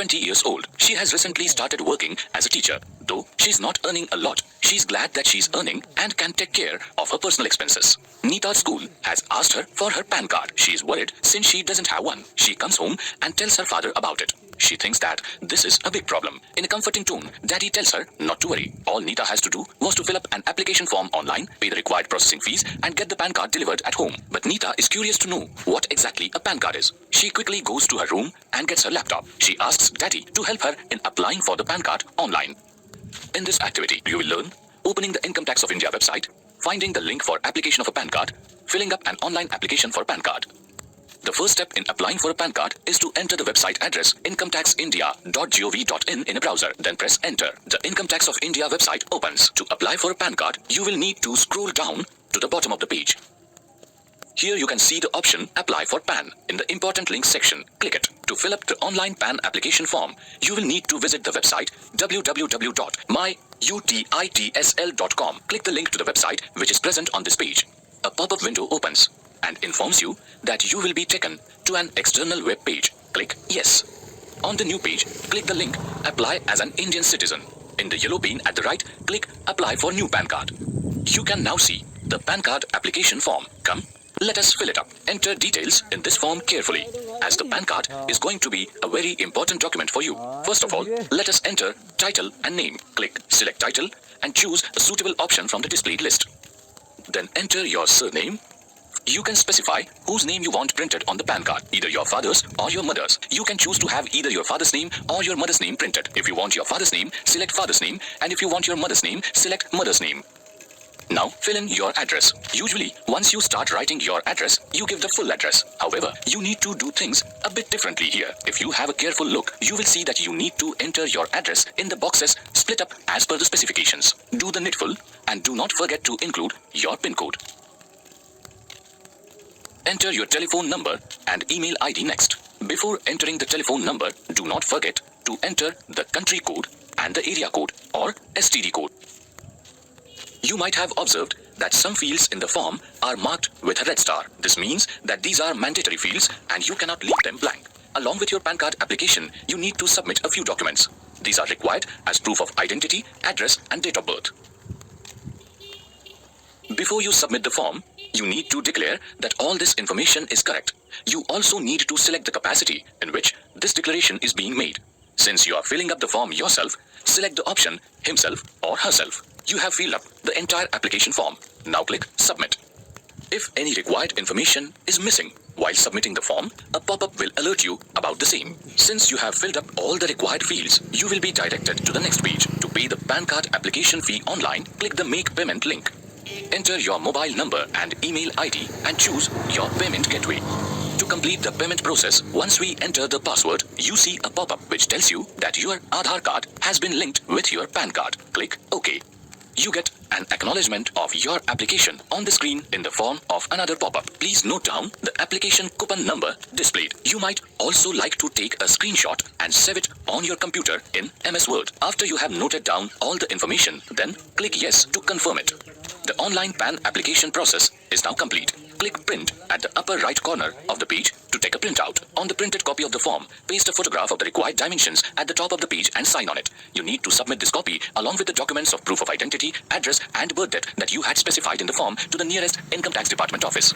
20 years old. She has recently started working as a teacher. Though she's not earning a lot, she's glad that she's earning and can take care of her personal expenses. Neeta's school has asked her for her PAN card. She's worried since she doesn't have one. She comes home and tells her father about it. She thinks that this is a big problem. In a comforting tone, Daddy tells her not to worry. All Neeta has to do was to fill up an application form online, pay the required processing fees, and get the PAN card delivered at home. But Neeta is curious to know what exactly a PAN card is. She quickly goes to her room and gets her laptop. She asks Daddy to help her in applying for the PAN card online. In this activity, you will learn opening the Income Tax of India website, finding the link for application of a PAN card, filling up an online application for PAN card. The first step in applying for a PAN card is to enter the website address incometaxindia.gov.in in a browser. Then press enter. The Income Tax of India website opens. To apply for a PAN card, you will need to scroll down to the bottom of the page. Here you can see the option Apply for PAN. In the Important Links section, click it. To fill up the online PAN application form, you will need to visit the website www.myutitsl.com. Click the link to the website which is present on this page. A pop-up window opens and informs you that you will be taken to an external web page. Click Yes. On the new page, click the link Apply as an Indian citizen. In the yellow pane at the right, click Apply for new PAN card. You can now see the PAN card application form. Come, let us fill it up. Enter details in this form carefully, as the PAN card is going to be a very important document for you. First of all, let us enter title and name. Click Select Title and choose a suitable option from the displayed list. Then enter your surname. You can specify whose name you want printed on the PAN card, either your father's or your mother's. You can choose to have either your father's name or your mother's name printed. If you want your father's name, select father's name, and if you want your mother's name, select mother's name. Now fill in your address. Usually, once you start writing your address, you give the full address. However, you need to do things a bit differently here. If you have a careful look, you will see that you need to enter your address in the boxes split up as per the specifications. Do the needful and do not forget to include your PIN code. Enter your telephone number and email ID next. Before entering the telephone number, do not forget to enter the country code and the area code or STD code. You might have observed that some fields in the form are marked with a red star. This means that these are mandatory fields and you cannot leave them blank. Along with your PAN card application, you need to submit a few documents. These are required as proof of identity, address, and date of birth. Before you submit the form, you need to declare that all this information is correct. You also need to select the capacity in which this declaration is being made. Since you are filling up the form yourself, select the option himself or herself. You have filled up the entire application form. Now click Submit. If any required information is missing while submitting the form, a pop-up will alert you about the same. Since you have filled up all the required fields, you will be directed to the next page. To pay the PAN card application fee online, click the Make Payment link. Enter your mobile number and email ID and choose your payment gateway. To complete the payment process, once we enter the password, you see a pop-up which tells you that your Aadhaar card has been linked with your PAN card. Click OK. You get an acknowledgement of your application on the screen in the form of another pop-up. Please note down the application coupon number displayed. You might also like to take a screenshot and save it on your computer in MS Word. After you have noted down all the information, then click Yes to confirm it. The online PAN application process is now complete. Click Print at the upper right corner of the page to take a printout. On the printed copy of the form, paste a photograph of the required dimensions at the top of the page and sign on it. You need to submit this copy along with the documents of proof of identity, address, and birth date that you had specified in the form to the nearest Income Tax Department office.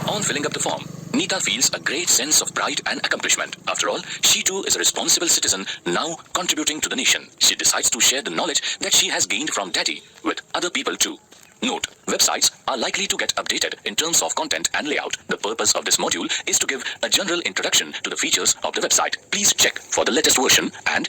On filling up the form, Neeta feels a great sense of pride and accomplishment. After all, she too is a responsible citizen now contributing to the nation. She decides to share the knowledge that she has gained from Daddy with other people too. Note, websites are likely to get updated in terms of content and layout. The purpose of this module is to give a general introduction to the features of the website. Please check for the latest version and